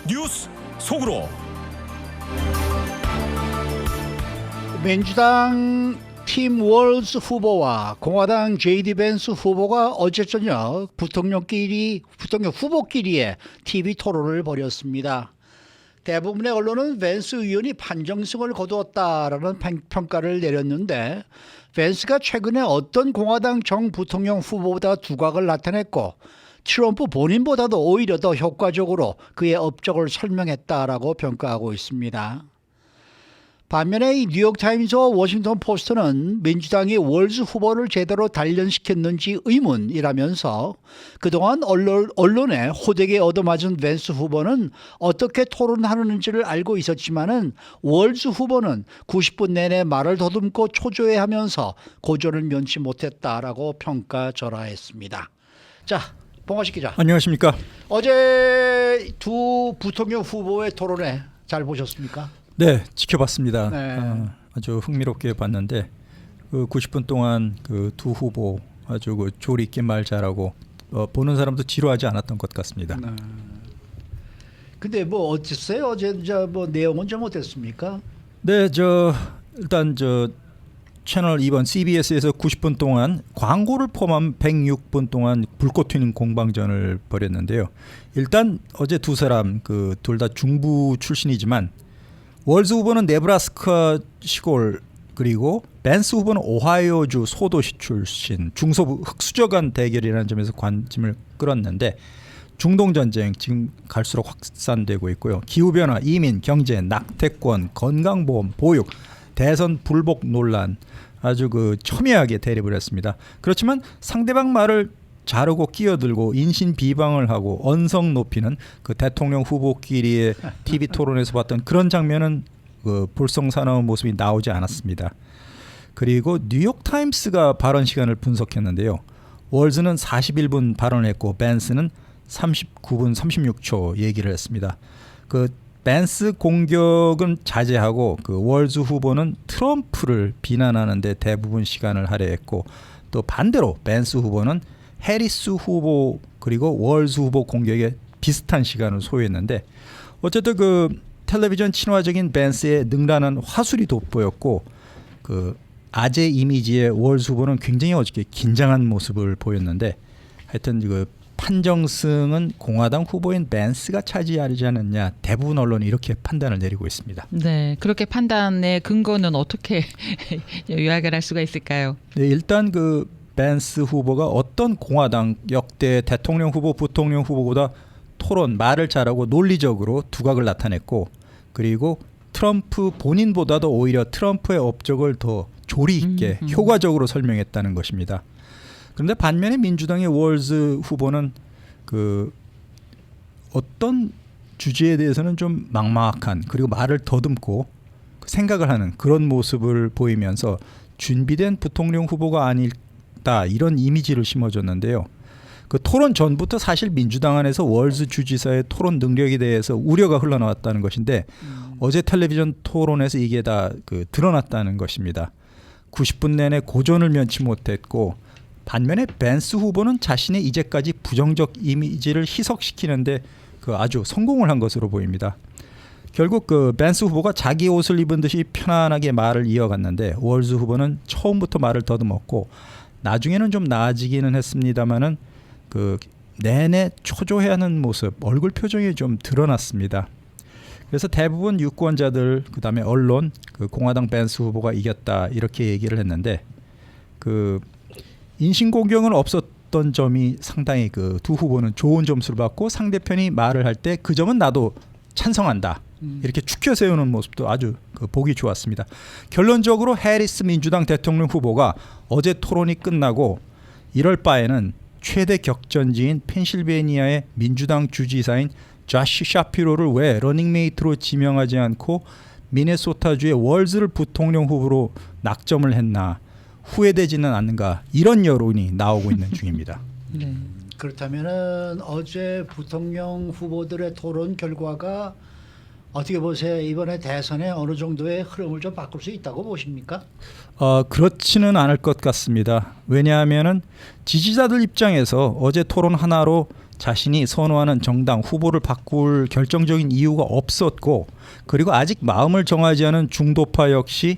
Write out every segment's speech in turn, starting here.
뉴스 속으로. 민주당 팀 월즈 후보와 공화당 JD 벤스 후보가 어제 저녁 부통령 후보끼리의 TV 토론을 벌였습니다. 대부분의 언론은 벤스 의원이 판정승을 거두었다라는 평가를 내렸는데, 벤스가 최근에 어떤 공화당 정 부통령 후보보다 두각을 나타냈고 트럼프 본인보다도 오히려 더 효과적으로 그의 업적을 설명했다라고 평가하고 있습니다. 반면에 이 뉴욕타임스와 워싱턴 포스트는 민주당이 월즈 후보를 제대로 단련시켰는지 의문이라면서 그동안 언론에 호되게 얻어맞은 벤스 후보는 어떻게 토론하는지를 알고 있었지만은 월즈 후보는 90분 내내 말을 더듬고 초조해하면서 고전을 면치 못했다라고 평가절하했습니다. 자, 봉화식 기자. 안녕하십니까. 어제 두 부통령 후보의 토론회 잘 보셨습니까? 네, 지켜봤습니다. 네. 아주 흥미롭게 봤는데 그 90분 동안 그 두 후보 아주 그 조리 있게 말 잘하고 보는 사람도 지루하지 않았던 것 같습니다. 네. 근데 뭐 어땠어요? 어제 뭐 내용은 좀 어땠습니까? 네, 일단 채널 2번 CBS에서 90분 동안 광고를 포함한 106분 동안 불꽃 튀는 공방전을 벌였는데요. 일단 어제 두 사람 그 둘 다 중부 출신이지만 월즈 후보는 네브라스카 시골, 그리고 벤스 후보는 오하이오주 소도시 출신, 중서부 흑수저 간 대결이라는 점에서 관심을 끌었는데, 중동전쟁 지금 갈수록 확산되고 있고요. 기후변화, 이민, 경제, 낙태권, 건강보험, 보육, 대선 불복 논란, 아주 그 첨예하게 대립을 했습니다. 그렇지만 상대방 말을 자르고 끼어들고 인신 비방을 하고 언성 높이는 그 대통령 후보끼리의 TV 토론에서 봤던 그런 장면은 그 볼썽사나운 모습이 나오지 않았습니다. 그리고 뉴욕 타임스가 발언 시간을 분석했는데요. 월즈는 41분 발언을 했고 벤스는 39분 36초 얘기를 했습니다. 그 벤스 공격은 자제하고 그 월즈 후보는 트럼프를 비난하는데 대부분 시간을 할애했고, 또 반대로 벤스 후보는 해리스 후보 그리고 월즈 후보 공격에 비슷한 시간을 소요했는데, 어쨌든 그 텔레비전 친화적인 벤스의 능란한 화술이 돋보였고, 그 아재 이미지의 월즈 후보는 굉장히 어저께 긴장한 모습을 보였는데, 하여튼 그 판정승은 공화당 후보인 벤스가 차지하지 않았냐, 대부분 언론이 이렇게 판단을 내리고 있습니다. 네, 그렇게 판단의 근거는 어떻게 요약을 할 수가 있을까요? 네, 일단 그 벤스 후보가 어떤 공화당 역대 대통령 후보, 부통령 후보보다 토론, 말을 잘하고 논리적으로 두각을 나타냈고, 그리고 트럼프 본인보다도 오히려 트럼프의 업적을 더 조리 있게 효과적으로 설명했다는 것입니다. 그런데 반면에 민주당의 월즈 후보는 그 어떤 주제에 대해서는 좀 막막한, 그리고 말을 더듬고 생각을 하는 그런 모습을 보이면서 준비된 부통령 후보가 아닐까, 이런 이미지를 심어줬는데요. 그 토론 전부터 사실 민주당 안에서 월즈 주지사의 토론 능력에 대해서 우려가 흘러나왔다는 것인데, 어제 텔레비전 토론에서 이게 다 그 드러났다는 것입니다. 90분 내내 고전을 면치 못했고, 반면에 벤스 후보는 자신의 이제까지 부정적 이미지를 희석시키는데 그 아주 성공을 한 것으로 보입니다. 결국 그 벤스 후보가 자기 옷을 입은 듯이 편안하게 말을 이어갔는데, 월즈 후보는 처음부터 말을 더듬었고, 나중에는 좀 나아지기는 했습니다만은 그 내내 초조해하는 모습, 얼굴 표정이 좀 드러났습니다. 그래서 대부분 유권자들, 그다음에 언론, 그 공화당 벤스 후보가 이겼다 이렇게 얘기를 했는데, 그 인신공격은 없었던 점이 상당히 그 두 후보는 좋은 점수를 받고, 상대편이 말을 할 때 그 점은 나도 찬성한다 이렇게 축혀 세우는 모습도 아주 그 보기 좋았습니다. 결론적으로 해리스 민주당 대통령 후보가 어제 토론이 끝나고 이럴 바에는 최대 격전지인 펜실베니아의 민주당 주지사인 자시 샤피로를 왜 러닝메이트로 지명하지 않고 미네소타주의 월즈를 부통령 후보로 낙점을 했나, 후회되지는 않는가, 이런 여론이 나오고 있는 중입니다. 네. 그렇다면은 어제 부통령 후보들의 토론 결과가 어떻게 보세요? 이번에 대선에 어느 정도의 흐름을 좀 바꿀 수 있다고 보십니까? 그렇지는 않을 것 같습니다. 왜냐하면은 지지자들 입장에서 어제 토론 하나로 자신이 선호하는 정당 후보를 바꿀 결정적인 이유가 없었고, 그리고 아직 마음을 정하지 않은 중도파 역시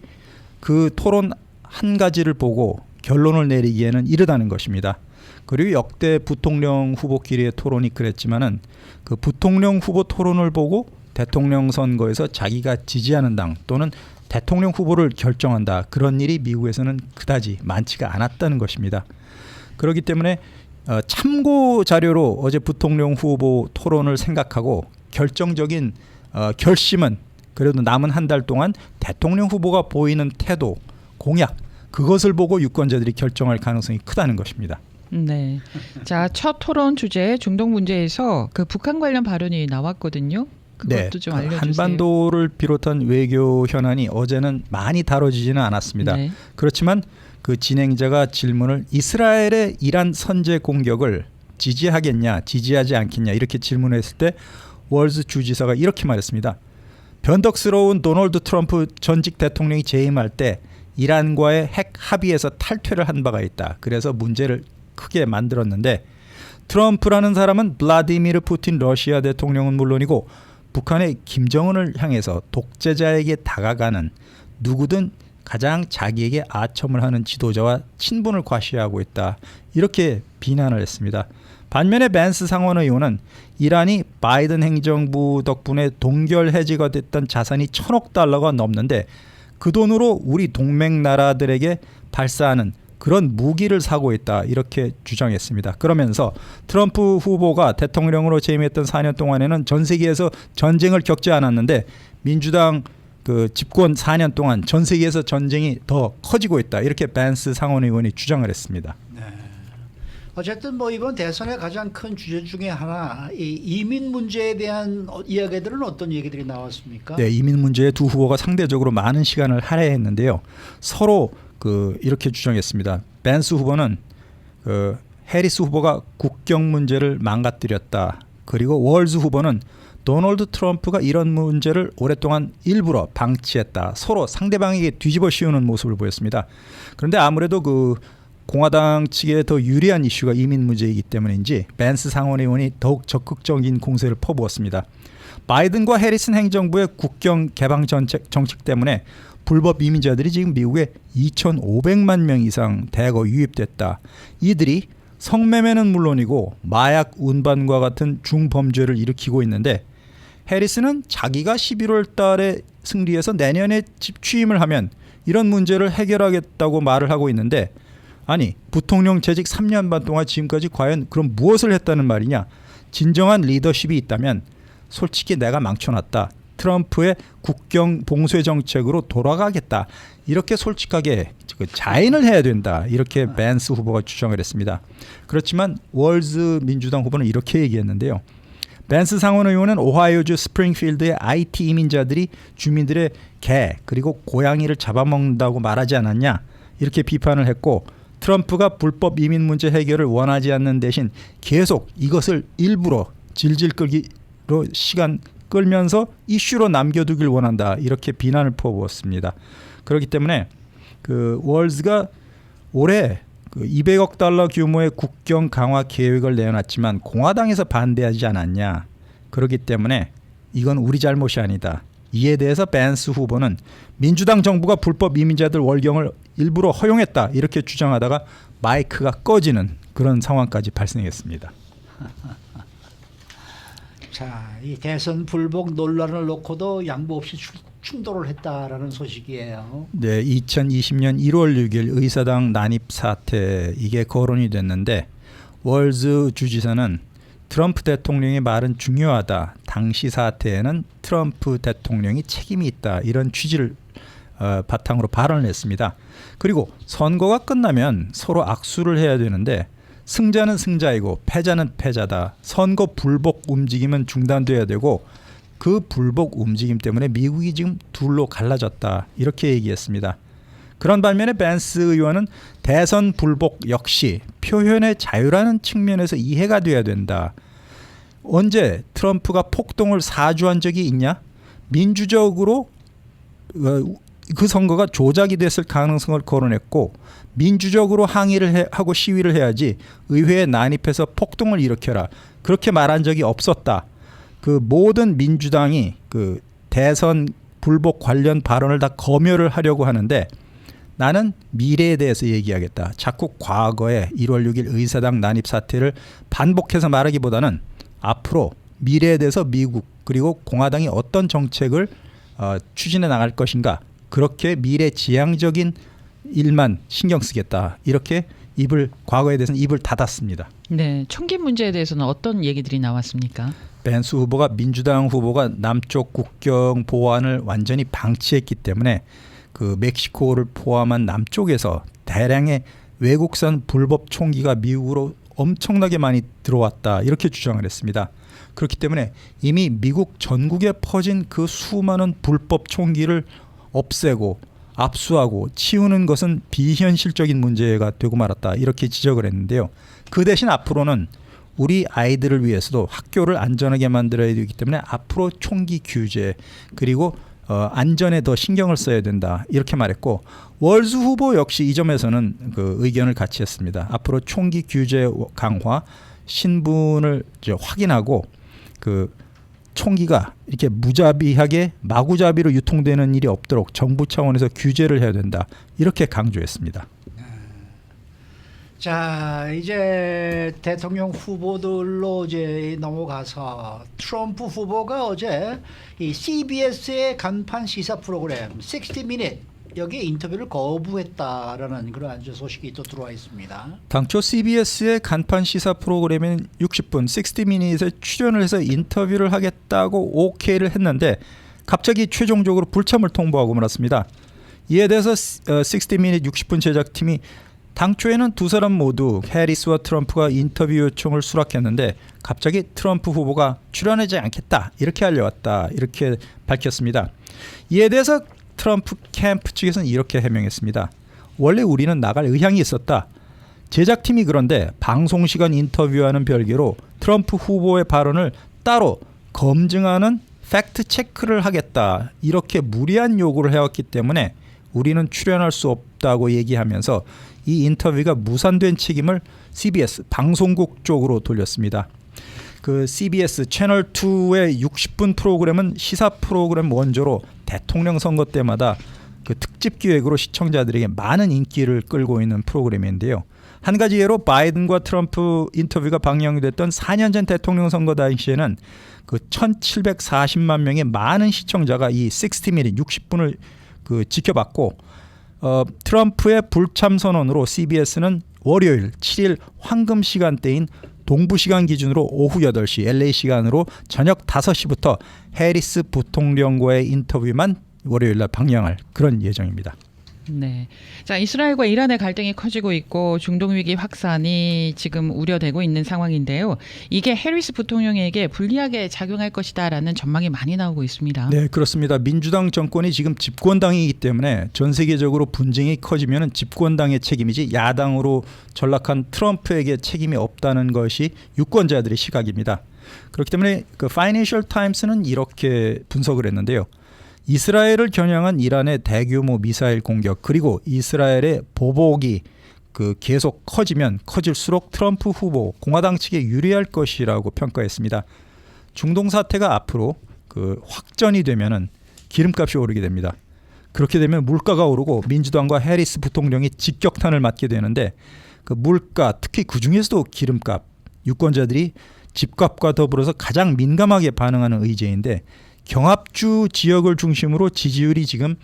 그 토론 한 가지를 보고 결론을 내리기에는 이르다는 것입니다. 그리고 역대 부통령 후보끼리의 토론이 그랬지만은 그 부통령 후보 토론을 보고 대통령 선거에서 자기가 지지하는 당 또는 대통령 후보를 결정한다, 그런 일이 미국에서는 그다지 많지가 않았다는 것입니다. 그렇기 때문에 참고 자료로 어제 부통령 후보 토론을 생각하고 결정적인 결심은 그래도 남은 한 달 동안 대통령 후보가 보이는 태도, 공약, 그것을 보고 유권자들이 결정할 가능성이 크다는 것입니다. 네. 자, 첫 토론 주제 중동 문제에서 그 북한 관련 발언이 나왔거든요. 그것도 좀 알려주세요. 한반도를 비롯한 외교 현안이 어제는 많이 다뤄지지는 않았습니다. 네. 그렇지만 그 진행자가 질문을 이스라엘의 이란 선제 공격을 지지하겠냐, 지지하지 않겠냐 이렇게 질문했을 때 월즈 주지사가 이렇게 말했습니다. 변덕스러운 도널드 트럼프 전직 대통령이 재임할 때 이란과의 핵 합의에서 탈퇴를 한 바가 있다. 그래서 문제를 크게 만들었는데 트럼프라는 사람은 블라디미르 푸틴 러시아 대통령은 물론이고 북한의 김정은을 향해서 독재자에게 다가가는 누구든 가장 자기에게 아첨을 하는 지도자와 친분을 과시하고 있다. 이렇게 비난을 했습니다. 반면에 벤스 상원의원은 이란이 바이든 행정부 덕분에 동결 해지가 됐던 자산이 1,000억 달러가 넘는데 그 돈으로 우리 동맹 나라들에게 발사하는 그런 무기를 사고 있다, 이렇게 주장했습니다. 그러면서 트럼프 후보가 대통령으로 재임했던 4년 동안에는 전 세계에서 전쟁을 겪지 않았는데 민주당 그 집권 4년 동안 전 세계에서 전쟁이 더 커지고 있다, 이렇게 벤스 상원의원이 주장을 했습니다. 네. 어쨌든 뭐 이번 대선의 가장 큰 주제 중에 하나, 이 이민 문제에 대한 이야기들은 어떤 얘기들이 나왔습니까? 네, 이민 문제에 두 후보가 상대적으로 많은 시간을 할애했는데요. 서로 이렇게 주장했습니다. 벤스 후보는 해리스 후보가 국경 문제를 망가뜨렸다. 그리고 월즈 후보는 도널드 트럼프가 이런 문제를 오랫동안 일부러 방치했다. 서로 상대방에게 뒤집어 씌우는 모습을 보였습니다. 그런데 아무래도 그 공화당 측에 더 유리한 이슈가 이민 문제이기 때문인지 벤스 상원의원이 더욱 적극적인 공세를 퍼부었습니다. 바이든과 해리슨 행정부의 국경 개방 정책 때문에 불법 이민자들이 지금 미국에 2,500만 명 이상 대거 유입됐다. 이들이 성매매는 물론이고 마약 운반과 같은 중범죄를 일으키고 있는데 해리스는 자기가 11월 달에 승리해서 내년에 취임을 하면 이런 문제를 해결하겠다고 말을 하고 있는데, 아니 부통령 재직 3년 반 동안 지금까지 과연 그럼 무엇을 했다는 말이냐. 진정한 리더십이 있다면 솔직히 내가 망쳐놨다, 트럼프의 국경 봉쇄 정책으로 돌아가겠다, 이렇게 솔직하게 자인을 해야 된다, 이렇게 벤스 후보가 주장을 했습니다. 그렇지만 월즈 민주당 후보는 이렇게 얘기했는데요. 벤스 상원의원은 오하이오주 스프링필드의 IT 이민자들이 주민들의 개 그리고 고양이를 잡아먹는다고 말하지 않았냐, 이렇게 비판을 했고, 트럼프가 불법 이민 문제 해결을 원하지 않는 대신 계속 이것을 일부러 질질 끌기로 시간 끌면서 이슈로 남겨두길 원한다, 이렇게 비난을 퍼부었습니다. 그렇기 때문에 그 월즈가 올해 그 200억 달러 규모의 국경 강화 계획을 내놨지만 공화당에서 반대하지 않았냐. 그렇기 때문에 이건 우리 잘못이 아니다. 이에 대해서 벤스 후보는 민주당 정부가 불법 이민자들 월경을 일부러 허용했다, 이렇게 주장하다가 마이크가 꺼지는 그런 상황까지 발생했습니다. 자, 이 대선 불복 논란을 놓고도 양보 없이 충돌을 했다라는 소식이에요. 네, 2020년 1월 6일 의사당 난입 사태, 이게 거론이 됐는데 월즈 주지사는 트럼프 대통령의 말은 중요하다, 당시 사태에는 트럼프 대통령이 책임이 있다, 이런 취지를 바탕으로 발언을 했습니다. 그리고 선거가 끝나면 서로 악수를 해야 되는데 승자는 승자이고 패자는 패자다. 선거 불복 움직임은 중단돼야 되고 그 불복 움직임 때문에 미국이 지금 둘로 갈라졌다, 이렇게 얘기했습니다. 그런 반면에 벤스 의원은 대선 불복 역시 표현의 자유라는 측면에서 이해가 돼야 된다. 언제 트럼프가 폭동을 사주한 적이 있냐? 민주적으로 그 선거가 조작이 됐을 가능성을 거론했고 민주적으로 항의를 하고 시위를 해야지 의회에 난입해서 폭동을 일으켜라 그렇게 말한 적이 없었다. 그 모든 민주당이 그 대선 불복 관련 발언을 다 검열을 하려고 하는데 나는 미래에 대해서 얘기하겠다. 자꾸 과거에 1월 6일 의사당 난입 사태를 반복해서 말하기보다는 앞으로 미래에 대해서 미국 그리고 공화당이 어떤 정책을 추진해 나갈 것인가 그렇게 미래지향적인 일만 신경 쓰겠다. 이렇게 과거에 대해서는 입을 닫았습니다. 네, 총기 문제에 대해서는 어떤 얘기들이 나왔습니까? 벤스 후보가 민주당 후보가 남쪽 국경 보안을 완전히 방치했기 때문에 그 멕시코를 포함한 남쪽에서 대량의 외국산 불법 총기가 미국으로 엄청나게 많이 들어왔다 이렇게 주장을 했습니다. 그렇기 때문에 이미 미국 전국에 퍼진 그 수많은 불법 총기를 없애고 압수하고 치우는 것은 비현실적인 문제가 되고 말았다 이렇게 지적을 했는데요. 그 대신 앞으로는 우리 아이들을 위해서도 학교를 안전하게 만들어야 되기 때문에 앞으로 총기 규제 그리고 안전에 더 신경을 써야 된다 이렇게 말했고 월수 후보 역시 이 점에서는 그 의견을 같이 했습니다. 앞으로 총기 규제 강화 신분을 확인하고 그 총기가 이렇게 무자비하게 마구잡이로 유통되는 일이 없도록 정부 차원에서 규제를 해야 된다 이렇게 강조했습니다. 자, 이제 대통령 후보들로 이제 넘어가서 트럼프 후보가 어제 이 CBS의 간판 시사 프로그램 60 Minute 여기에 인터뷰를 거부했다라는 그런 소식이 또 들어와 있습니다. 당초 CBS의 간판 시사 프로그램인 60분 60미닛에 출연을 해서 인터뷰를 하겠다고 오케이를 했는데 갑자기 최종적으로 불참을 통보하고 말았습니다. 이에 대해서 60미닛 60분 제작팀이 당초에는 두 사람 모두 해리스와 트럼프가 인터뷰 요청을 수락했는데 갑자기 트럼프 후보가 출연하지 않겠다 이렇게 알려왔다 이렇게 밝혔습니다. 이에 대해서 트럼프 캠프 측에서는 이렇게 해명했습니다. 원래 우리는 나갈 의향이 있었다. 제작팀이 그런데 방송시간 인터뷰와는 별개로 트럼프 후보의 발언을 따로 검증하는 팩트 체크를 하겠다 이렇게 무리한 요구를 해왔기 때문에 우리는 출연할 수 없다고 얘기하면서 이 인터뷰가 무산된 책임을 CBS 방송국 쪽으로 돌렸습니다. 그 CBS 채널 2의 60분 프로그램은 시사 프로그램 원조로 대통령 선거 때마다 그 특집 기획으로 시청자들에게 많은 인기를 끌고 있는 프로그램인데요. 한 가지 예로 바이든과 트럼프 인터뷰가 방영이 됐던 4년 전 대통령 선거 당시에는 그 1,740만 명의 많은 시청자가 이 60미닛 60분을 그 지켜봤고 트럼프의 불참 선언으로 CBS는 월요일 7일 황금 시간대인 동부 시간 기준으로 오후 8시 LA 시간으로 저녁 5시부터 해리스 부통령과의 인터뷰만 월요일 날 방영할 그런 예정입니다. 네. 자, 이스라엘과 이란의 갈등이 커지고 있고 중동 위기 확산이 지금 우려되고 있는 상황인데요. 이게 해리스 부통령에게 불리하게 작용할 것이다라는 전망이 많이 나오고 있습니다. 네, 그렇습니다. 민주당 정권이 지금 집권당이기 때문에 전 세계적으로 분쟁이 커지면 집권당의 책임이지 야당으로 전락한 트럼프에게 책임이 없다는 것이 유권자들의 시각입니다. 그렇기 때문에 그 파이낸셜 타임스는 이렇게 분석을 했는데요. 이스라엘을 겨냥한 이란의 대규모 미사일 공격 그리고 이스라엘의 보복이 그 계속 커지면 커질수록 트럼프 후보 공화당 측에 유리할 것이라고 평가했습니다. 중동 사태가 앞으로 그 확전이 되면은 기름값이 오르게 됩니다. 그렇게 되면 물가가 오르고 민주당과 해리스 부통령이 직격탄을 맞게 되는데 그 물가 특히 그 중에서도 기름값 유권자들이 집값과 더불어서 가장 민감하게 반응하는 의제인데 경합주 지역을 중심으로 지지율이 지금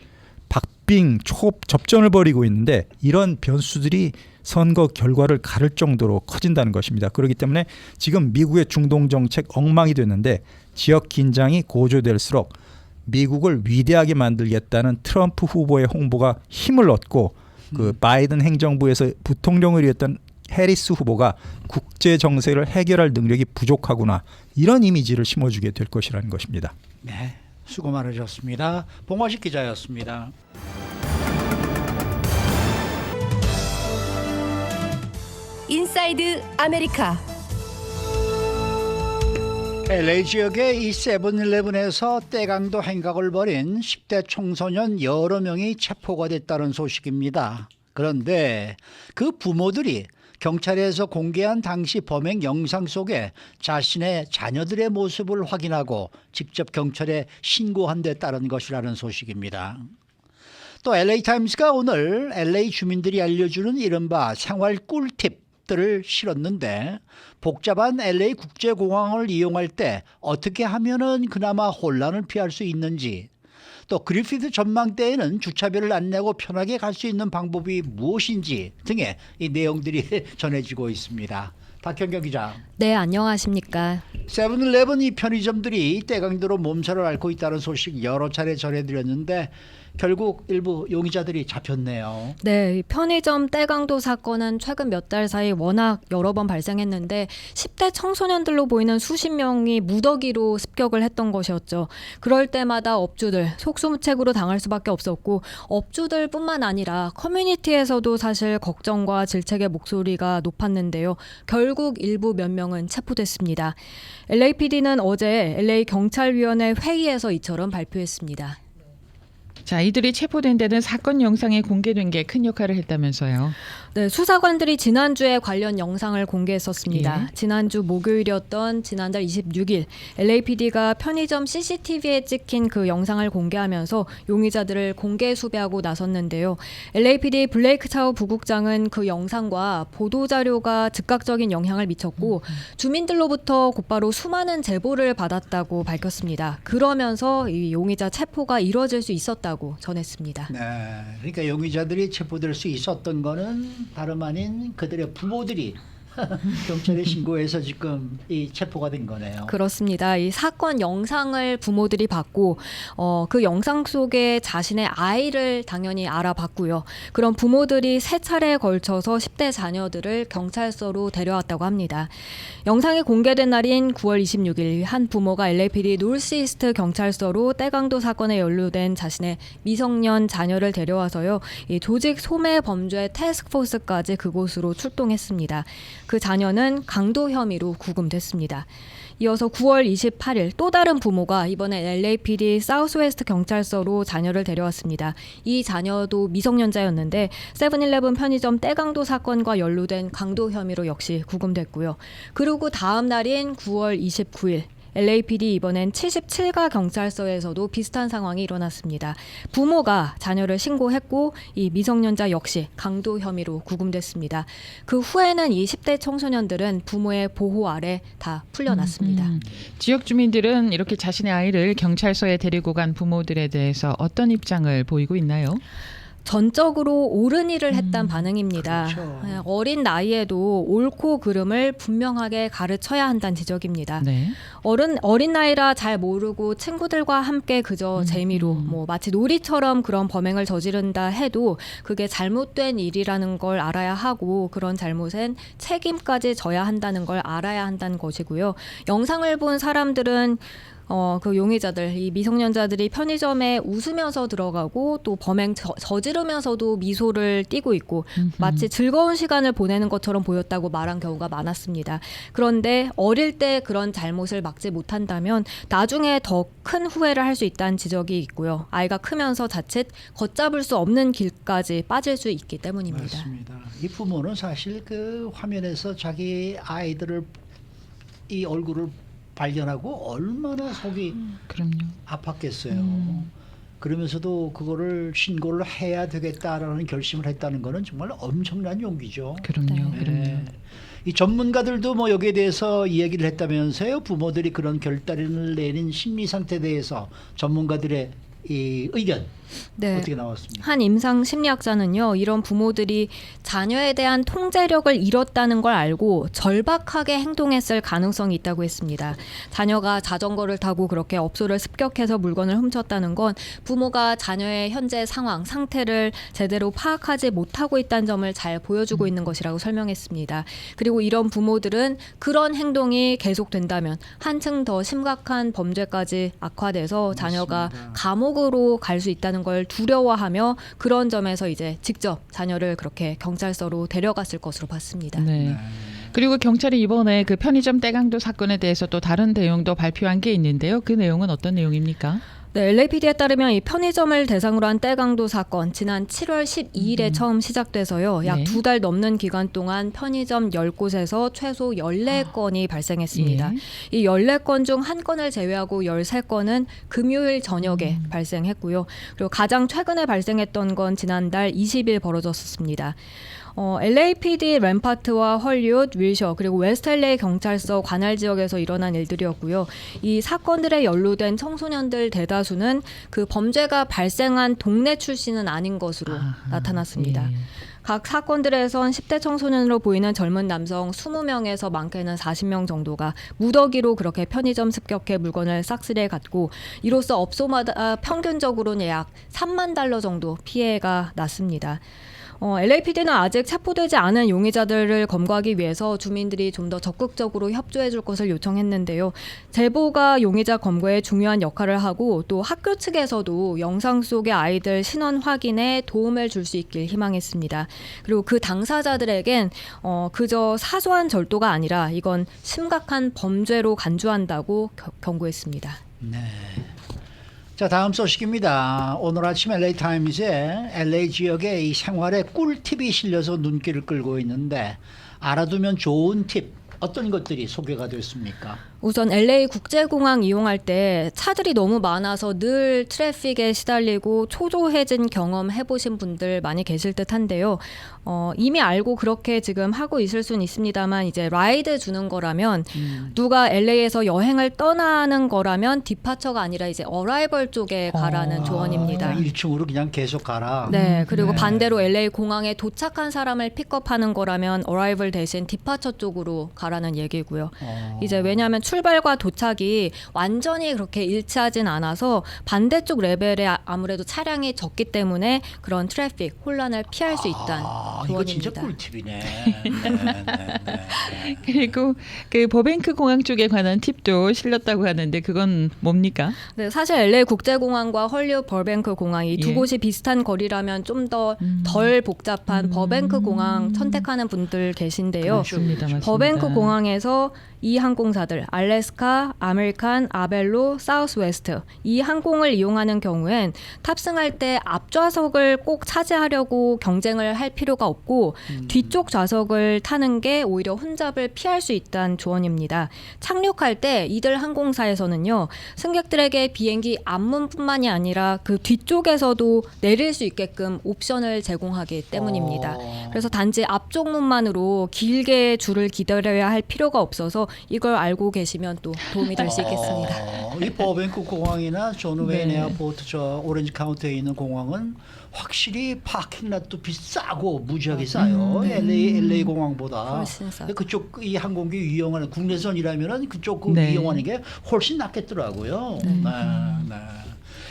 박빙 접전을 벌이고 있는데 이런 변수들이 선거 결과를 가를 정도로 커진다는 것입니다. 그렇기 때문에 지금 미국의 중동 정책 엉망이 됐는데 지역 긴장이 고조될수록 미국을 위대하게 만들겠다는 트럼프 후보의 홍보가 힘을 얻고 그 바이든 행정부에서 부통령을 했던 해리스 후보가 국제 정세를 해결할 능력이 부족하구나 이런 이미지를 심어주게 될 것이라는 것입니다. 네, 수고 많으셨습니다. 봉화식 기자였습니다. 인사이드 아메리카 LA 지역의 이 세븐일레븐에서 떼강도 행각을 벌인 10대 청소년 여러 명이 체포가 됐다는 소식입니다. 그런데 그 부모들이 경찰에서 공개한 당시 범행 영상 속에 자신의 자녀들의 모습을 확인하고 직접 경찰에 신고한 데 따른 것이라는 소식입니다. 또 LA타임스가 오늘 LA 주민들이 알려주는 이른바 생활 꿀팁들을 실었는데 복잡한 LA 국제공항을 이용할 때 어떻게 하면은 그나마 혼란을 피할 수 있는지, 또 그리피드 전망대에는 주차비를 안 내고 편하게 갈 수 있는 방법이 무엇인지 등의 이 내용들이 전해지고 있습니다. 박현경 기자. 네, 안녕하십니까. 세븐일레븐 이 편의점들이 떼강도로 몸살을 앓고 있다는 소식 여러 차례 전해드렸는데 결국 일부 용의자들이 잡혔네요. 네, 이 편의점 떼강도 사건은 최근 몇 달 사이 워낙 여러 번 발생했는데 10대 청소년들로 보이는 수십 명이 무더기로 습격을 했던 것이었죠. 그럴 때마다 업주들 속수무책으로 당할 수밖에 없었고 업주들뿐만 아니라 커뮤니티에서도 사실 걱정과 질책의 목소리가 높았는데요. 결국 일부 몇 명은 체포됐습니다. LAPD는 어제 LA 경찰위원회 회의에서 이처럼 발표했습니다. 자, 이들이 체포된 데는 사건 영상이 공개된 게 큰 역할을 했다면서요. 네, 수사관들이 지난주에 관련 영상을 공개했었습니다. 예. 지난주 목요일이었던 지난달 26일 LAPD가 편의점 CCTV에 찍힌 그 영상을 공개하면서 용의자들을 공개 수배하고 나섰는데요. LAPD 블레이크 차우 부국장은 그 영상과 보도자료가 즉각적인 영향을 미쳤고 주민들로부터 곧바로 수많은 제보를 받았다고 밝혔습니다. 그러면서 이 용의자 체포가 이뤄질 수 있었다고 전했습니다. 네, 그러니까 용의자들이 체포될 수 있었던 거는 다름 아닌 그들의 부모들이 경찰에 신고해서 지금 이 체포가 된 거네요. 그렇습니다. 이 사건 영상을 부모들이 봤고 그 영상 속에 자신의 아이를 당연히 알아봤고요. 그런 부모들이 세 차례에 걸쳐서 10대 자녀들을 경찰서로 데려왔다고 합니다. 영상이 공개된 날인 9월 26일 한 부모가 LAPD 노스이스트 경찰서로 떼강도 사건에 연루된 자신의 미성년 자녀를 데려와서요. 이 조직 소매 범죄 태스크포스까지 그곳으로 출동했습니다. 그 자녀는 강도 혐의로 구금됐습니다. 이어서 9월 28일 또 다른 부모가 이번에 LAPD 사우스웨스트 경찰서로 자녀를 데려왔습니다. 이 자녀도 미성년자였는데 세븐일레븐 편의점 떼강도 사건과 연루된 강도 혐의로 역시 구금됐고요. 그리고 다음 날인 9월 29일 LAPD 이번엔 77가 경찰서에서도 비슷한 상황이 일어났습니다. 부모가 자녀를 신고했고 이 미성년자 역시 강도 혐의로 구금됐습니다. 그 후에는 이 10대 청소년들은 부모의 보호 아래 다 풀려났습니다. 지역 주민들은 이렇게 자신의 아이를 경찰서에 데리고 간 부모들에 대해서 어떤 입장을 보이고 있나요? 전적으로 옳은 일을 했단 반응입니다. 그렇죠. 어린 나이에도 옳고 그름을 분명하게 가르쳐야 한다는 지적입니다. 네. 어린 나이라 잘 모르고 친구들과 함께 그저 재미로 마치 놀이처럼 그런 범행을 저지른다 해도 그게 잘못된 일이라는 걸 알아야 하고 그런 잘못엔 책임까지 져야 한다는 걸 알아야 한다는 것이고요. 영상을 본 사람들은 그 용의자들, 이 미성년자들이 편의점에 웃으면서 들어가고 또 범행 저지르면서도 미소를 띠고 있고 마치 즐거운 시간을 보내는 것처럼 보였다고 말한 경우가 많았습니다. 그런데 어릴 때 그런 잘못을 막지 못한다면 나중에 더 큰 후회를 할 수 있다는 지적이 있고요. 아이가 크면서 자칫 걷잡을 수 없는 길까지 빠질 수 있기 때문입니다. 맞습니다. 이 부모는 사실 그 화면에서 자기 아이들을 이 얼굴을 발견하고 얼마나 속이 그럼요. 아팠겠어요. 그러면서도 그거를 신고를 해야 되겠다라는 결심을 했다는 거는 정말 엄청난 용기죠. 그럼요. 네. 그럼요. 이 전문가들도 뭐 여기에 대해서 이야기를 했다면서요. 부모들이 그런 결단을 내린 심리 상태에 대해서 전문가들의 이 의견 네. 어떻게 나왔습니까? 한 임상 심리학자는요, 이런 부모들이 자녀에 대한 통제력을 잃었다는 걸 알고 절박하게 행동했을 가능성이 있다고 했습니다. 자녀가 자전거를 타고 그렇게 업소를 습격해서 물건을 훔쳤다는 건 부모가 자녀의 현재 상황, 상태를 제대로 파악하지 못하고 있다는 점을 잘 보여주고 있는 것이라고 설명했습니다. 그리고 이런 부모들은 그런 행동이 계속된다면 한층 더 심각한 범죄까지 악화돼서 자녀가 맞습니다. 감옥으로 갈 수 있다는 걸 두려워하며 그런 점에서 이제 직접 자녀를 그렇게 경찰서로 데려갔을 것으로 봤습니다. 네. 네. 그리고 경찰이 이번에 그 편의점 떼강도 사건에 대해서 또 다른 내용도 발표한 게 있는데요. 그 내용은 어떤 내용입니까? 네, LAPD에 따르면 이 편의점을 대상으로 한 떼강도 사건 지난 7월 12일에 처음 시작돼서요. 약 네. 2달 넘는 기간 동안 편의점 10곳에서 최소 14건이 발생했습니다. 예. 이 14건 중 한 건을 제외하고 13건은 금요일 저녁에 발생했고요. 그리고 가장 최근에 발생했던 건 지난달 20일 벌어졌습니다. LAPD 램파트와 헐리우드, 윌셔 그리고 웨스트 LA 경찰서 관할 지역에서 일어난 일들이었고요. 이 사건들에 연루된 청소년들 대다수는 그 범죄가 발생한 동네 출신은 아닌 것으로 나타났습니다. 예. 각 사건들에선 10대 청소년으로 보이는 젊은 남성 20명에서 많게는 40명 정도가 무더기로 그렇게 편의점 습격해 물건을 싹쓸이해 갔고 이로써 업소마다 평균적으로는 약 3만 달러 정도 피해가 났습니다. LAPD는 아직 체포되지 않은 용의자들을 검거하기 위해서 주민들이 좀 더 적극적으로 협조해 줄 것을 요청했는데요. 제보가 용의자 검거에 중요한 역할을 하고 또 학교 측에서도 영상 속의 아이들 신원 확인에 도움을 줄 수 있길 희망했습니다. 그리고 그 당사자들에겐 그저 사소한 절도가 아니라 이건 심각한 범죄로 간주한다고 경고했습니다. 네. 자, 다음 소식입니다. 오늘 아침 LA 타임즈에 LA 지역의 이 생활의 꿀팁이 실려서 눈길을 끌고 있는데 알아두면 좋은 팁 어떤 것들이 소개가 됐습니까? 우선 LA 국제공항 이용할 때 차들이 너무 많아서 늘 트래픽에 시달리고 초조해진 경험 해보신 분들 많이 계실 듯한데요. 이미 알고 그렇게 지금 하고 있을 수는 있습니다만 이제 라이드 주는 거라면 누가 LA에서 여행을 떠나는 거라면 디파처가 아니라 이제 어라이벌 쪽에 가라는 조언입니다. 1층으로 그냥 계속 가라. 네, 그리고 네. 반대로 LA 공항에 도착한 사람을 픽업하는 거라면 어라이벌 대신 디파처 쪽으로 가라는 얘기고요. 이제 왜냐하면 출발과 도착이 완전히 그렇게 일치하진 않아서 반대쪽 레벨에 아무래도 차량이 적기 때문에 그런 트래픽 혼란을 피할 수 있다는 이거 진짜 조언입니다. 꿀팁이네. 네. 그리고 그 버뱅크 공항 쪽에 관한 팁도 실렸다고 하는데 그건 뭡니까? 네, 사실 LA 국제공항과 헐리우드 버뱅크 공항이 두 예. 곳이 비슷한 거리라면 좀 더 덜 복잡한 버뱅크 공항 선택하는 분들 계신데요. 맞습니다. 버뱅크 공항에서 이 항공사들 알래스카, 아메리칸, 아벨로, 사우스웨스트 이 항공을 이용하는 경우엔 탑승할 때 앞좌석을 꼭 차지하려고 경쟁을 할 필요가 없고 뒤쪽 좌석을 타는 게 오히려 혼잡을 피할 수 있다는 조언입니다. 착륙할 때 이들 항공사에서는요. 승객들에게 비행기 앞문뿐만이 아니라 그 뒤쪽에서도 내릴 수 있게끔 옵션을 제공하기 때문입니다. 그래서 단지 앞쪽 문만으로 길게 줄을 기다려야 할 필요가 없어서 이걸 알고 계시면 또 도움이 될 수 있겠습니다. 이 버뱅크 공항이나 존 웨인 네. 에어포트 저 오렌지 카운티에 있는 공항은 확실히 파킹랏도 비싸고 무지하게 싸요. LA 공항보다. 훨씬 싸. 그쪽 이 항공기 이용하는 국내선이라면은 그쪽 그 네. 이용하는 게 훨씬 낫겠더라고요. 네.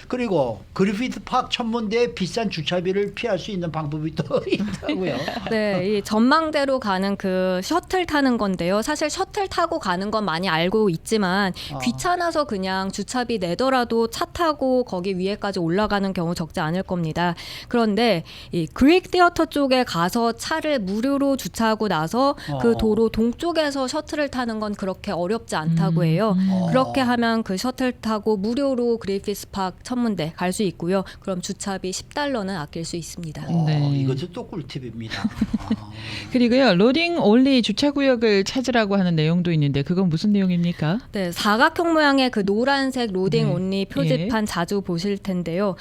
그리고 그리피트 팍 천문대의 비싼 주차비를 피할 수 있는 방법이 또 있다고요. 네, 이 전망대로 가는 그 셔틀 타는 건데요. 사실 셔틀 타고 가는 건 많이 알고 있지만 귀찮아서 그냥 주차비 내더라도 차 타고 거기 위에까지 올라가는 경우 적지 않을 겁니다. 그런데 이 그릭 티어터 쪽에 가서 차를 무료로 주차하고 나서 그 도로 동쪽에서 셔틀을 타는 건 그렇게 어렵지 않다고 해요. 그렇게 하면 그 셔틀 타고 무료로 그리피스 팍 천문대 갈 수 있고요. 그럼 주차비 $10는 아낄 수 있습니다. 네. 이것도 또 꿀팁입니다. 그리고요 로딩 올리 주차구역을 찾으라고 하는 내용도 있는데 그건 무슨 내용입니까? 네, 사각형 모양의 그 노란색 로딩 네. 온리 표지판 자주 보실 텐데요.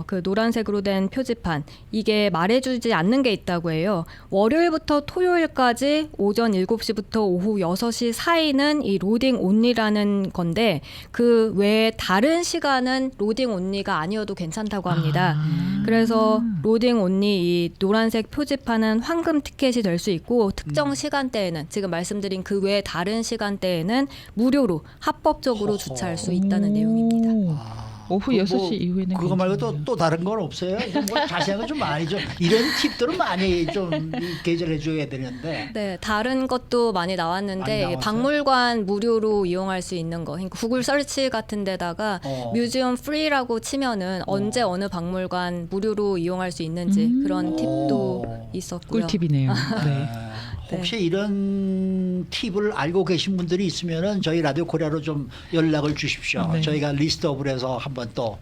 그 노란색으로 된 표지판 이게 말해주지 않는 게 있다고 해요. 월요일부터 토요일까지 오전 7시부터 오후 6시 사이는 이 로딩 온리라는 건데 그 외에 다른 시간은 로딩 온리가 아니어도 괜찮다고 합니다. 그래서 로딩 온리 이 노란색 표지판은 황금 티켓이 될 수 있고 특정 시간대에는 지금 말씀드린 그 외에 다른 시간대에는 무료로 합법적으로 주차할 수 있다는 내용입니다. 오후 6시 이후에는 그거 말고 괜찮아요. 또 다른 건 없어요? 뭐 자세한 건 좀 많이 좀 이런 팁들은 많이 좀 개설해 줘야 되는데. 네, 다른 것도 많이 나왔는데 많이 나왔어요? 박물관 무료로 이용할 수 있는 거. 그러니까 구글 서치 같은 데다가 뮤지엄 프리라고 치면은 언제 어느 박물관 무료로 이용할 수 있는지 그런 팁도 있었고요. 꿀팁이네요. 네. 혹시 이런 팁을 알고 계신 분들이 있으면은 저희 라디오 코리아로 좀 연락을 주십시오. 네. 저희가 리스트업을 해서 한번 또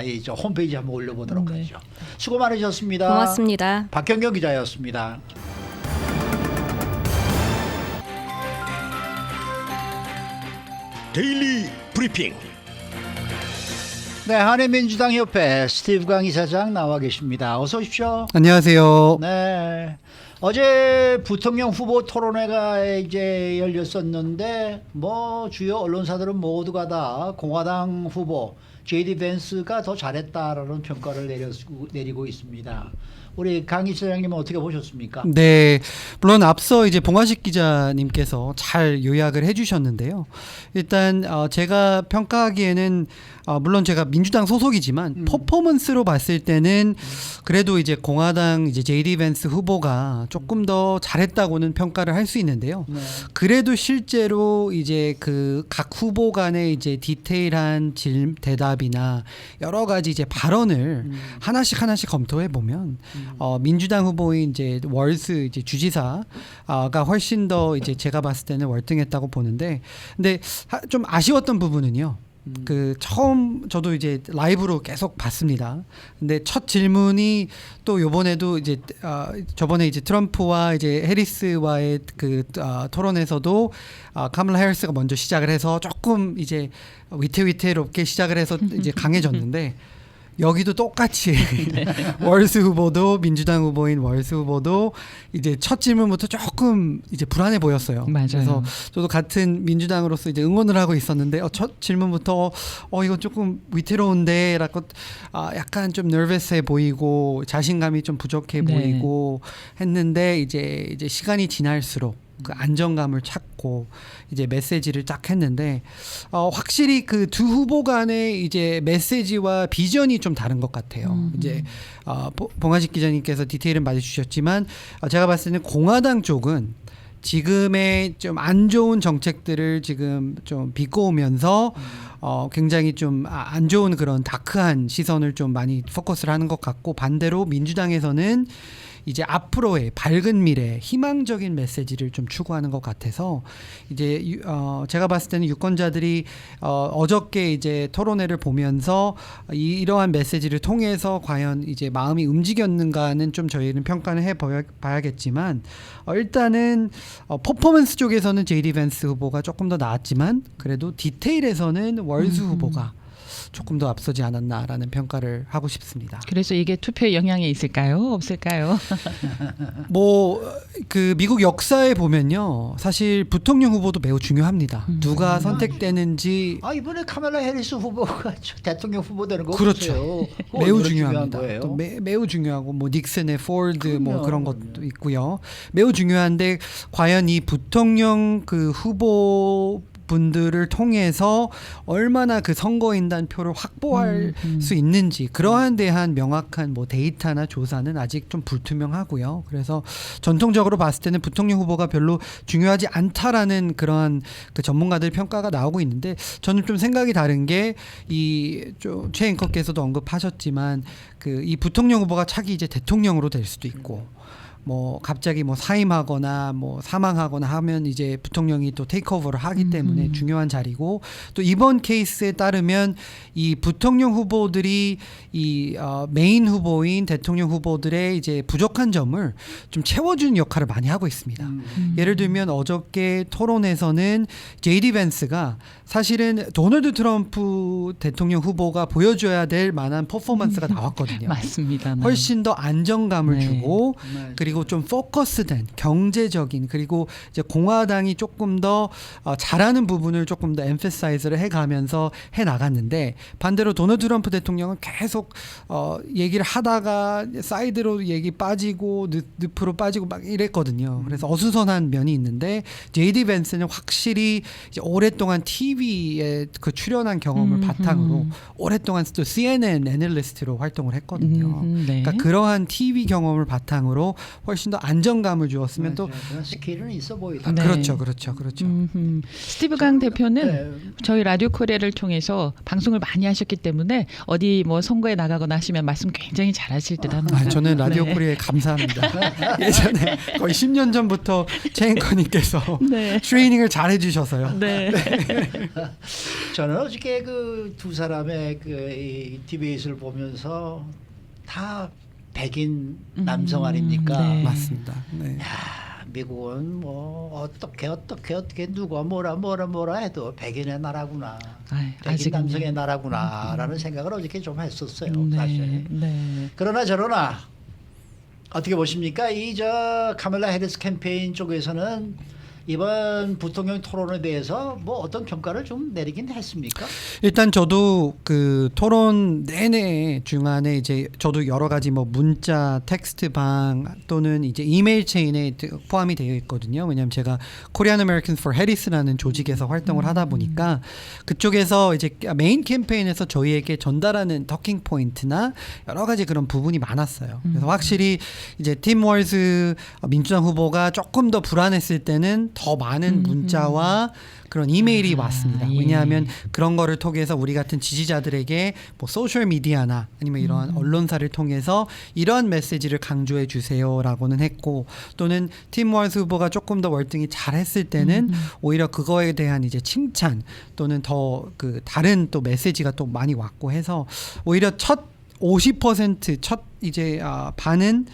이 홈페이지 한번 올려보도록 네. 하죠. 수고 많으셨습니다. 고맙습니다. 박경경 기자였습니다. 데일리 브리핑. 네, 한해민주당협회 스티브 강 이사장 나와 계십니다. 어서 오십시오. 안녕하세요. 네. 어제 부통령 후보 토론회가 이제 열렸었는데 뭐 주요 언론사들은 모두가 다 공화당 후보 JD 벤스가 더 잘했다라는 평가를 내리고 있습니다. 우리 강 이사장님은 어떻게 보셨습니까? 네, 물론 앞서 이제 봉화식 기자님께서 잘 요약을 해주셨는데요. 일단 제가 평가하기에는 물론 제가 민주당 소속이지만 퍼포먼스로 봤을 때는 그래도 이제 공화당 이제 JD 벤스 후보가 조금 더 잘했다고는 평가를 할 수 있는데요. 네. 그래도 실제로 이제 그 각 후보 간의 이제 디테일한 대답이나 여러 가지 이제 발언을 하나씩 검토해 보면 민주당 후보인 이제 월스 이제 주지사가 훨씬 더 이제 제가 봤을 때는 월등했다고 보는데, 근데 좀 아쉬웠던 부분은요. 그 처음 저도 이제 라이브로 계속 봤습니다. 근데 첫 질문이 또 요번에도 이제 저번에 이제 트럼프와 이제 해리스와의 그 토론에서도 카멀라 해리스가 먼저 시작을 해서 조금 이제 위태위태롭게 시작을 해서 이제 강해졌는데 여기도 똑같이 월스 후보도 민주당 후보인 월스 후보도 이제 첫 질문부터 조금 이제 불안해 보였어요. 맞아요. 그래서 저도 같은 민주당으로서 이제 응원을 하고 있었는데 첫 질문부터 이거 조금 위태로운데라고 약간 좀 nervous해 보이고 자신감이 좀 부족해 네. 보이고 했는데 이제 시간이 지날수록 그 안정감을 찾고 이제 메시지를 딱 했는데 확실히 그 두 후보 간의 이제 메시지와 비전이 좀 다른 것 같아요. 이제 봉화식 기자님께서 디테일은 맞춰주셨지만 제가 봤을 때는 공화당 쪽은 지금의 좀 안 좋은 정책들을 지금 좀 비꼬으면서 굉장히 좀 안 좋은 그런 다크한 시선을 좀 많이 포커스를 하는 것 같고, 반대로 민주당에서는 이제 앞으로의 밝은 미래, 희망적인 메시지를 좀 추구하는 것 같아서 이제 제가 봤을 때는 유권자들이 어저께 이제 토론회를 보면서 이러한 메시지를 통해서 과연 이제 마음이 움직였는가는 좀 저희는 평가를 해봐야겠지만 일단은 퍼포먼스 쪽에서는 JD 벤스 후보가 조금 더 나았지만 그래도 디테일에서는 월스 후보가 조금 더 앞서지 않았나라는 평가를 하고 싶습니다. 그래서 이게 투표에 영향이 있을까요? 없을까요? 뭐 그 미국 역사에 보면요, 사실 부통령 후보도 매우 중요합니다. 누가 선택되는지 이번에 카멀라 해리스 후보가 대통령 후보 되는 거 그렇죠. 보세요. 그거 매우 얼마나 중요합니다. 중요한 거예요? 또 매우 중요하고 뭐 닉슨의 포드 뭐 그럼요. 그런 것도 있고요. 매우 중요한데 과연 이 부통령 그 후보 분들을 통해서 얼마나 그 선거인단 표를 확보할 수 있는지, 그러한 대한 명확한 뭐 데이터나 조사는 아직 좀 불투명하고요. 그래서 전통적으로 봤을 때는 부통령 후보가 별로 중요하지 않다라는 그러한 그 전문가들 평가가 나오고 있는데, 저는 좀 생각이 다른 게 이 최 앵커께서도 언급하셨지만 그 이 부통령 후보가 차기 이제 대통령으로 될 수도 있고, 뭐 갑자기 뭐 사임하거나 뭐 사망하거나 하면 이제 부통령이 또 테이크오버를 하기 때문에 중요한 자리고, 또 이번 케이스에 따르면 이 부통령 후보들이 이 메인 후보인 대통령 후보들의 이제 부족한 점을 좀 채워주는 역할을 많이 하고 있습니다. 예를 들면 어저께 토론에서는 JD 벤스가 사실은 도널드 트럼프 대통령 후보가 보여줘야 될 만한 퍼포먼스가 나왔거든요. 맞습니다. 네. 훨씬 더 안정감을 네. 주고, 네. 그리고 좀 포커스된 경제적인, 그리고 이제 공화당이 조금 더 잘하는 부분을 조금 더 엠피사이즈를 해가면서 해 나갔는데, 반대로 도널드 트럼프 대통령은 계속 얘기를 하다가 사이드로 얘기 빠지고 늪으로 빠지고 막 이랬거든요. 그래서 어수선한 면이 있는데 JD 벤스는 확실히 이제 오랫동안 TV에 그 출연한 경험을 바탕으로 오랫동안 또 CNN 애널리스트로 활동을 했거든요. 네. 그러니까 그러한 TV 경험을 바탕으로 훨씬 더 안정감을 주었으면 또 그런 스킬은 있어 보이다. 네. 그렇죠. 스티브 강 대표는 네. 저희 라디오 코리아를 통해서 방송을 많이 하셨기 때문에 어디 뭐 선거에 나가거나 하시면 말씀 굉장히 잘하실 듯합니다. 아, 저는 라디오 네. 코리아에 감사합니다. 예전에 거의 10년 전부터 최 앵커님께서 네. 트레이닝을 잘 해주셔서요. 네. 저는 어저께 그 두 사람의 이 디베이트를 보면서 다 백인 남성 아닙니까? 네. 맞습니다. 네. 야, 미국은 뭐 어떻게 누가 뭐라 해도 백인의 나라구나. 아이, 백인 아직은요. 남성의 나라구나라는 생각을 어저께 좀 했었어요. 사실. 네. 그러나 저러나 어떻게 보십니까? 이 저 카멜라 해리스 캠페인 쪽에서는 이번 부통령 토론에 대해서 뭐 어떤 평가를 좀 내리긴 했습니까? 일단 저도 그 토론 내내 중간에 이제 저도 여러 가지 뭐 문자, 텍스트 방 또는 이제 이메일 체인에 포함이 되어 있거든요. 왜냐하면 제가 Korean Americans for Harris라는 조직에서 활동을 하다 보니까 그쪽에서 이제 메인 캠페인에서 저희에게 전달하는 터킹 포인트나 여러 가지 그런 부분이 많았어요. 그래서 확실히 이제 팀 월즈 민주당 후보가 조금 더 불안했을 때는 더 많은 문자와 그런 이메일이 왔습니다. 예. 왜냐하면 그런 거를 통해서 우리 같은 지지자들에게 뭐 소셜 미디어나 아니면 이러한 언론사를 통해서 이런 메시지를 강조해 주세요라고는 했고, 또는 팀 월스 후보가 조금 더 월등히 잘했을 때는 오히려 그거에 대한 이제 칭찬 또는 더 그 다른 또 메시지가 또 많이 왔고 해서 오히려 첫 50% 이제 반은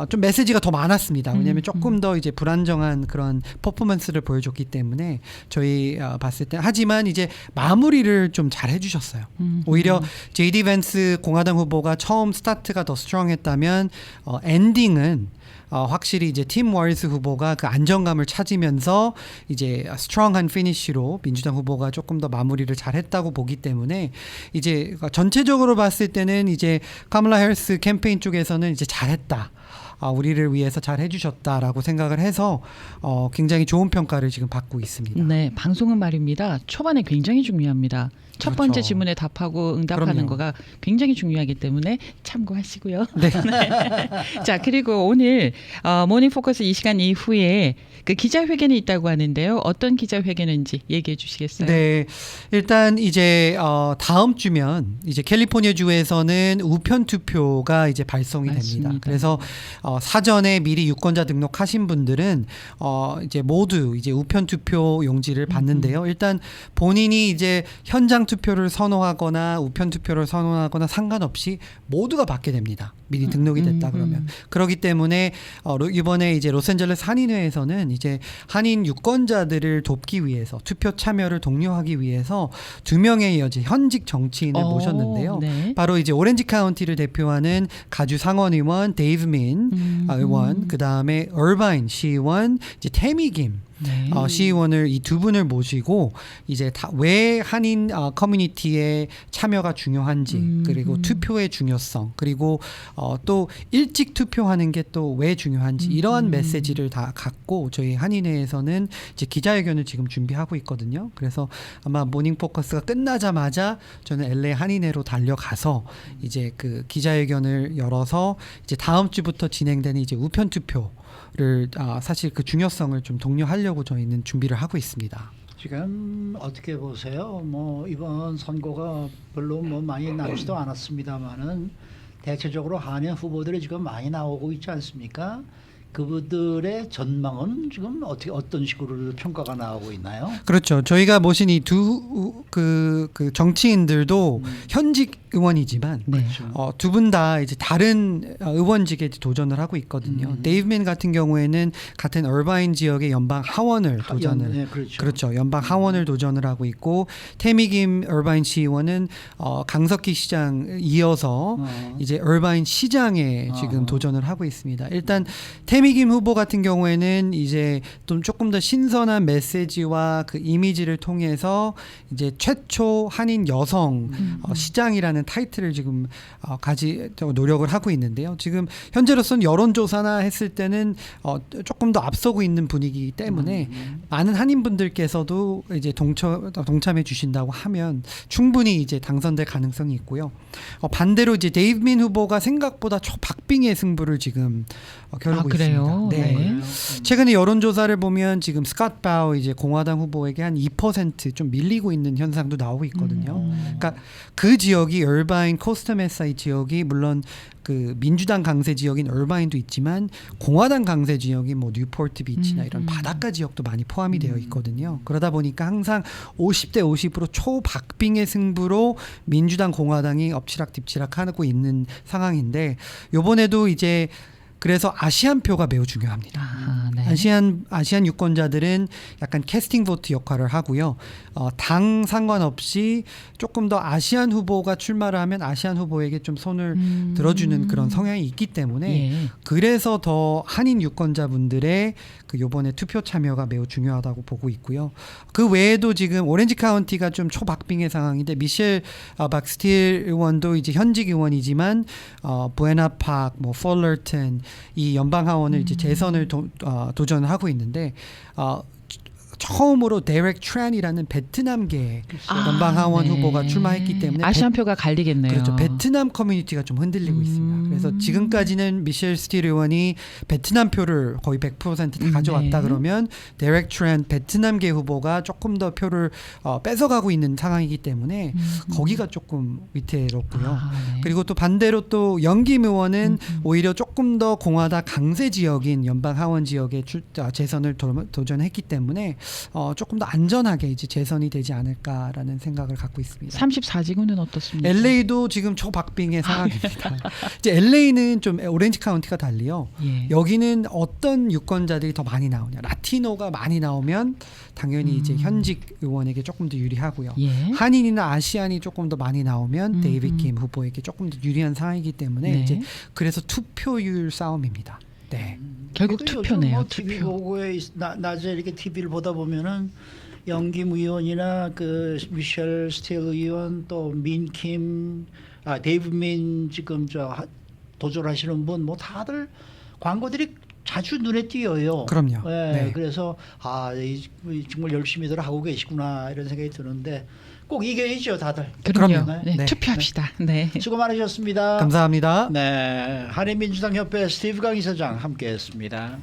좀 메시지가 더 많았습니다. 왜냐하면 조금 더 이제 불안정한 그런 퍼포먼스를 보여줬기 때문에 저희 봤을 때, 하지만 이제 마무리를 좀 잘 해주셨어요. 오히려 JD 벤스 공화당 후보가 처음 스타트가 더 스트롱했다면 엔딩은 확실히 이제 팀 월스 후보가 그 안정감을 찾으면서 이제 스트롱한 피니쉬로 민주당 후보가 조금 더 마무리를 잘했다고 보기 때문에 이제 전체적으로 봤을 때는 이제 카멀라 해리스 캠페인 쪽에서는 이제 잘했다. 우리를 위해서 잘 해주셨다라고 생각을 해서 굉장히 좋은 평가를 지금 받고 있습니다. 네, 방송은 말입니다. 초반에 굉장히 중요합니다. 첫 번째 그렇죠. 질문에 답하고 응답하는 그럼요. 거가 굉장히 중요하기 때문에 참고하시고요. 네. 자, 그리고 오늘 모닝 포커스 이 시간 이후에 그 기자회견이 있다고 하는데요. 어떤 기자회견인지 얘기해 주시겠어요? 네, 일단 이제 다음 주면 이제 캘리포니아 주에서는 우편 투표가 이제 발송이 됩니다. 맞습니다. 그래서 사전에 미리 유권자 등록하신 분들은 이제 모두 이제 우편 투표 용지를 받는데요. 일단 본인이 이제 현장 투표를 선호하거나 우편 투표를 선호하거나 상관없이 모두가 받게 됩니다. 미리 등록이 됐다 그러면. 그렇기 때문에 이번에 이제 로스앤젤레스 한인회에서는 이제 한인 유권자들을 돕기 위해서 투표 참여를 독려하기 위해서 2명의 이제 현직 정치인을 모셨는데요. 네. 바로 이제 오렌지 카운티를 대표하는 가주 상원 의원 데이브 민 의원, 그 다음에 얼바인 시의원, 이제 태미 김 네. 시의원을 이 두 분을 모시고 이제 왜 한인 커뮤니티의 참여가 중요한지, 그리고 투표의 중요성, 그리고 또 일찍 투표하는 게 또 왜 중요한지 이러한 메시지를 다 갖고 저희 한인회에서는 이제 기자회견을 지금 준비하고 있거든요. 그래서 아마 모닝 포커스가 끝나자마자 저는 LA 한인회로 달려가서 이제 그 기자회견을 열어서 이제 다음 주부터 진행되는 이제 우편 투표를 사실 그 중요성을 좀 독려하려고 저희는 준비를 하고 있습니다. 지금 어떻게 보세요? 뭐 이번 선거가 별로 뭐 많이 남지도 않았습니다만은 대체적으로 한인 후보들이 지금 많이 나오고 있지 않습니까? 그분들의 전망은 지금 어떤 식으로 평가가 나오고 있나요? 그렇죠. 저희가 모신 이 그 정치인들도 현직 의원이지만 네. 두 분 다 이제 다른 의원직에 도전을 하고 있거든요. 데이브맨 같은 경우에는 같은 얼바인 지역의 연방 하원을 도전을 네, 그렇죠. 연방 하원을 도전을 하고 있고, 태미 김 얼바인 시의원은 강석기 시장 이어서 이제 얼바인 시장에 지금 도전을 하고 있습니다. 일단 태미 김 후보 같은 경우에는 이제 좀 조금 더 신선한 메시지와 그 이미지를 통해서 이제 최초 한인 여성 시장이라는 후보라는 타이틀을 지금 노력을 하고 있는데요. 지금 현재로서는 여론조사나 했을 때는 조금 더 앞서고 있는 분위기이기 때문에 많은 한인분들께서도 이제 동참해 주신다고 하면 충분히 이제 당선될 가능성이 있고요. 반대로 이제 데이브 민 후보가 생각보다 초박빙의 승부를 지금 겨루고 그래요? 있습니다. 네. 네. 최근에 여론조사를 보면 지금 스캇 바우 이제 공화당 후보에게 한 2% 좀 밀리고 있는 현상도 나오고 있거든요. 그러니까 그 지역이 얼바인 코스타메사 지역이 물론 그 민주당 강세 지역인 얼바인도 있지만 공화당 강세 지역인 뭐 뉴포트 비치나 이런 바닷가 지역도 많이 포함이 되어 있거든요. 그러다 보니까 항상 50대 50% 초박빙의 승부로 민주당 공화당이 엎치락뒤치락 하고 있는 상황인데 요번에도 이제 그래서 아시안 표가 매우 중요합니다. 네. 아시안 유권자들은 약간 캐스팅 보트 역할을 하고요. 당 상관없이 조금 더 아시안 후보가 출마를 하면 아시안 후보에게 좀 손을 들어주는 그런 성향이 있기 때문에 예. 그래서 더 한인 유권자분들의 그 요번에 투표 참여가 매우 중요하다고 보고 있고요. 그 외에도 지금 오렌지 카운티가 좀 초박빙의 상황인데 미셸 박스틸 의원도 이제 현직 의원이지만 부에나팍, 뭐 폴러튼 이 연방 하원을 이제 재선을 도전하고 있는데 처음으로 데렉 트랜이라는 베트남계 연방 하원 네. 후보가 출마했기 때문에 아시안표가 갈리겠네요. 그렇죠. 베트남 커뮤니티가 좀 흔들리고 있습니다. 그래서 지금까지는 미셸 스틸 의원이 베트남 표를 거의 100% 다 가져왔다 네. 그러면 데렉 트랜 베트남계 후보가 조금 더 표를 뺏어가고 있는 상황이기 때문에 거기가 조금 위태롭고요. 네. 그리고 또 반대로 또 영김 의원은 오히려 조금 더 공화당 강세 지역인 연방 하원 지역에 재선을 도전했기 때문에 조금 더 안전하게 이제 재선이 되지 않을까라는 생각을 갖고 있습니다. 34지구는 어떻습니까? LA도 지금 초박빙의 상황입니다. 이제 LA는 좀 오렌지 카운티가 달리요. 예. 여기는 어떤 유권자들이 더 많이 나오냐. 라티노가 많이 나오면 당연히 이제 현직 의원에게 조금 더 유리하고요. 예. 한인이나 아시안이 조금 더 많이 나오면 데이비드 김 후보에게 조금 더 유리한 상황이기 때문에 네. 이제 그래서 투표율 싸움입니다. 네. 결국 그래도 투표네요. 요즘 TV 투표. 보고에 낮에 이렇게 TV를 보다 보면은 영김 의원이나 그 미셸 스틸 의원 또 민킴, 데이브 민 지금 도전하시는 분 뭐 다들 광고들이 자주 눈에 띄어요. 그럼요. 네, 네. 그래서 정말 열심히들 하고 계시구나 이런 생각이 드는데 꼭 이겨야죠 다들. 그럼요. 그럼요. 네, 네. 투표합시다. 네. 수고 많으셨습니다. 감사합니다. 네, 한인민주당 협회 스티브 강 이사장 함께했습니다.